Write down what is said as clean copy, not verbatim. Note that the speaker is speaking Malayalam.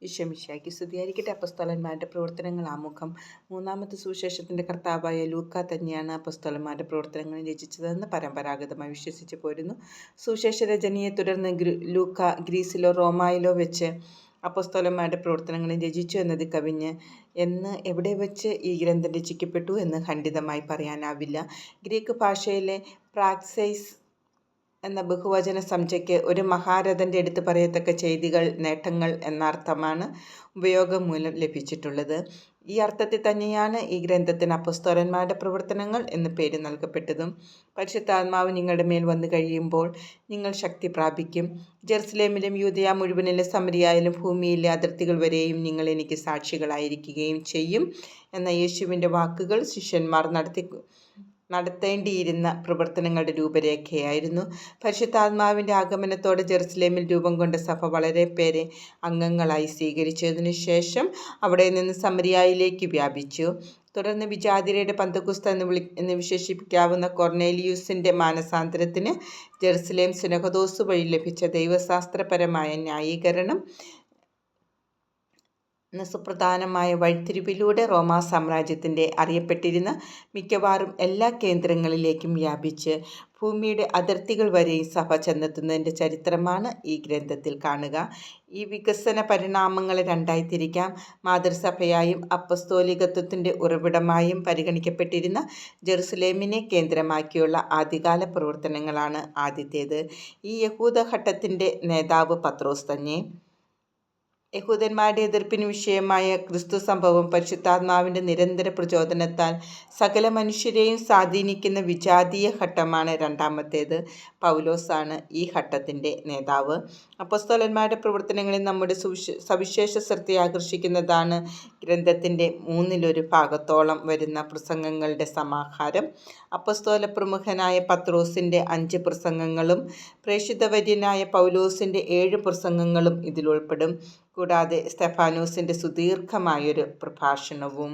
ഈശോമിശിഹായ്ക്ക് സ്തുതിയായിരിക്കട്ടെ. അപ്പസ്തോലന്മാരുടെ പ്രവർത്തനങ്ങൾ ആമുഖം. മൂന്നാമത്തെ സുവിശേഷത്തിൻ്റെ കർത്താവായ ലൂക്ക തന്നെയാണ് അപ്പസ്തോലന്മാരുടെ പ്രവർത്തനങ്ങൾ രചിച്ചതെന്ന് പരമ്പരാഗതമായി വിശ്വസിച്ചു പോരുന്നു. സുവിശേഷ രചനയെ തുടർന്ന് ലൂക്ക ഗ്രീസിലോ റോമായിലോ വെച്ച് അപ്പസ്തോലന്മാരുടെ പ്രവർത്തനങ്ങൾ രചിച്ചു എന്നത് കവിഞ്ഞ് എവിടെ വെച്ച് ഈ ഗ്രന്ഥം രചിക്കപ്പെട്ടു എന്ന് ഖണ്ഡിതമായി പറയാനാവില്ല. ഗ്രീക്ക് ഭാഷയിലെ പ്രാക്സൈസ് എന്ന ബഹുവചന സംജ്ഞയ്ക്ക് ഒരു മഹാരഥൻ്റെ എടുത്തു പറയത്തക്ക ചെയ്തികൾ, നേട്ടങ്ങൾ എന്ന അർത്ഥമാണ് ഉപയോഗം മൂലം ലഭിച്ചിട്ടുള്ളത്. ഈ അർത്ഥത്തിൽ തന്നെയാണ് ഈ ഗ്രന്ഥത്തിന് അപ്പസ്തോലന്മാരുടെ പ്രവർത്തനങ്ങൾ എന്ന് പേര് നൽകപ്പെട്ടതും. പരിശുദ്ധാത്മാവ് നിങ്ങളുടെ മേൽ വന്നു കഴിയുമ്പോൾ നിങ്ങൾ ശക്തി പ്രാപിക്കും. ജെറുസലേമിലും യൂദയ മുഴുവനിലും സമരിയായാലും ഭൂമിയിലെ അതിർത്തികൾ വരെയും നിങ്ങൾ എനിക്ക് സാക്ഷികളായിരിക്കുകയും ചെയ്യും എന്ന യേശുവിൻ്റെ വാക്കുകൾ ശിഷ്യന്മാർ നടത്തേണ്ടിയിരുന്ന പ്രവർത്തനങ്ങളുടെ രൂപരേഖയായിരുന്നു. പരിശുദ്ധാത്മാവിൻ്റെ ആഗമനത്തോടെ ജെറുസലേമിൽ രൂപം കൊണ്ട സഭ വളരെ പേരെ അംഗങ്ങളായി സ്വീകരിച്ചതിനു ശേഷം അവിടെ നിന്ന് സമരിയായിലേക്ക് വ്യാപിച്ചു. തുടർന്ന് വിജാതിയരുടെ പന്തക്കുസ്ത എന്ന് വിശേഷിപ്പിക്കാവുന്ന കൊർണേലിയൂസിൻ്റെ മാനസാന്തരത്തിന് ജെറുസലേം സുനഹദോസ് വഴി ലഭിച്ച ദൈവശാസ്ത്രപരമായ ന്യായീകരണം എന്ന സുപ്രധാനമായ വഴിത്തിരിവിലൂടെ റോമാ സാമ്രാജ്യത്തിൻ്റെ അറിയപ്പെട്ടിരുന്ന മിക്കവാറും എല്ലാ കേന്ദ്രങ്ങളിലേക്കും വ്യാപിച്ച് ഭൂമിയുടെ അതിർത്തികൾ വരെയും സഭ ചെന്നെത്തുന്നതിൻ്റെ ചരിത്രമാണ് ഈ ഗ്രന്ഥത്തിൽ കാണുക. ഈ വികസന പരിണാമങ്ങളെ രണ്ടായി തിരിക്കാം. മാതൃസഭയായും അപ്പസ്തോലികത്വത്തിൻ്റെ ഉറവിടമായും പരിഗണിക്കപ്പെട്ടിരുന്ന ജെറുസലേമിനെ കേന്ദ്രമാക്കിയുള്ള ആദ്യകാല പ്രവർത്തനങ്ങളാണ് ആദ്യത്തേത്. ഈ യഹൂദഘട്ടത്തിൻ്റെ നേതാവ് പത്രോസ് തന്നെ. യഹൂദന്മാരുടെ എതിർപ്പിന് വിഷയമായ ക്രിസ്തു സംഭവം പരിശുദ്ധാത്മാവിൻ്റെ നിരന്തര പ്രചോദനത്താൽ സകല മനുഷ്യരെയും സ്വാധീനിക്കുന്ന വിജാതീയ ഘട്ടമാണ് രണ്ടാമത്തേത്. പൗലോസാണ് ഈ ഘട്ടത്തിൻ്റെ നേതാവ്. അപ്പസ്തോലന്മാരുടെ പ്രവർത്തനങ്ങളിൽ നമ്മുടെ സവിശേഷ ശ്രദ്ധ ആകർഷിക്കുന്നതാണ് ഗ്രന്ഥത്തിൻ്റെ 1/3 വരുന്ന പ്രസംഗങ്ങളുടെ സമാഹാരം. അപ്പസ്തോല പ്രമുഖനായ പത്രോസിൻ്റെ 5 പ്രസംഗങ്ങളും പ്രേഷിതവര്യനായ പൗലോസിൻ്റെ 7 പ്രസംഗങ്ങളും ഇതിലുൾപ്പെടും. കൂടാതെ സ്തെഫാനോസിൻ്റെ സുദീർഘമായൊരു പ്രഭാഷണവും.